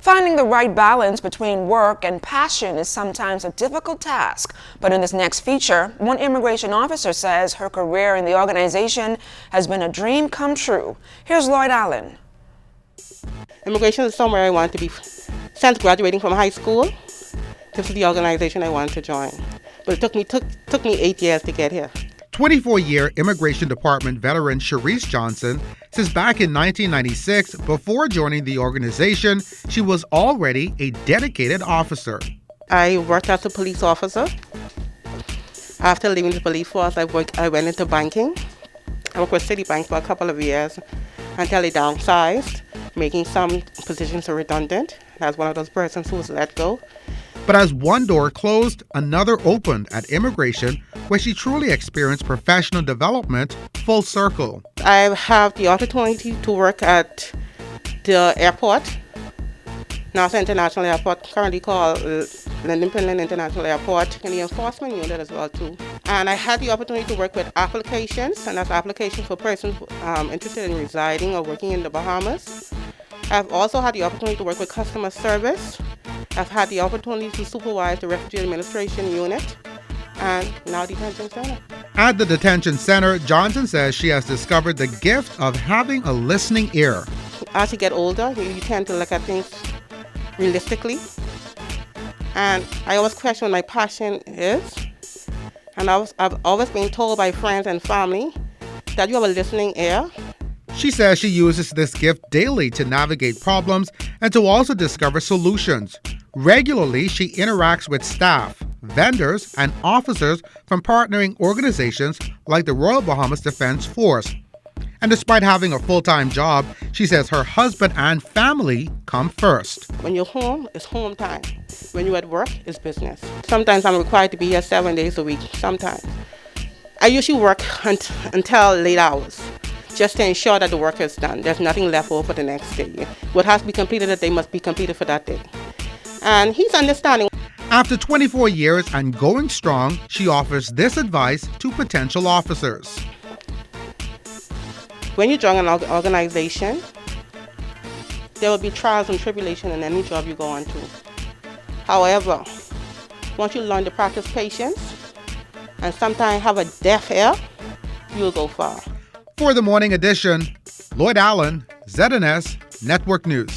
Finding the right balance between work and passion is sometimes a difficult task, but in this next feature, one immigration officer says her career in the organization has been a dream come true. Here's Lloyd Allen. Immigration is somewhere I want to be. Since graduating from high school, this is the organization I want to join. But it took me 8 years to get here. 24-year Immigration Department veteran Sharice Johnson says back in 1996, before joining the organization, she was already a dedicated officer. I worked as a police officer. After leaving the police force, I went into banking. I worked with Citibank for a couple of years until they downsized, making some positions redundant. I was one of those persons who was let go. But as one door closed, another opened at immigration, where she truly experienced professional development full circle. I have the opportunity to work at the airport, Nassau International Airport, currently called Lynden Pinland International Airport, in the enforcement unit as well too. And I had the opportunity to work with applications, and that's applications for persons interested in residing or working in the Bahamas. I've also had the opportunity to work with customer service. I've had the opportunity to supervise the refugee administration unit and now detention center. At the detention center, Johnson says she has discovered the gift of having a listening ear. As you get older, you tend to look at things realistically. And I always question what my passion is. And I've always been told by friends and family that you have a listening ear. She says she uses this gift daily to navigate problems and to also discover solutions. Regularly, she interacts with staff, vendors, and officers from partnering organizations like the Royal Bahamas Defense Force. And despite having a full-time job, she says her husband and family come first. When you're home, it's home time. When you're at work, it's business. Sometimes I'm required to be here 7 days a week, sometimes. I usually work until late hours, just to ensure that the work is done. There's nothing left over for the next day. What has to be completed that day must be completed for that day. And he's understanding. After 24 years and going strong, she offers this advice to potential officers. When you join an organization, there will be trials and tribulations in any job you go on to. However, once you learn to practice patience and sometimes have a deaf ear, you'll go far. For the Morning Edition, Lloyd Allen, ZNS Network News.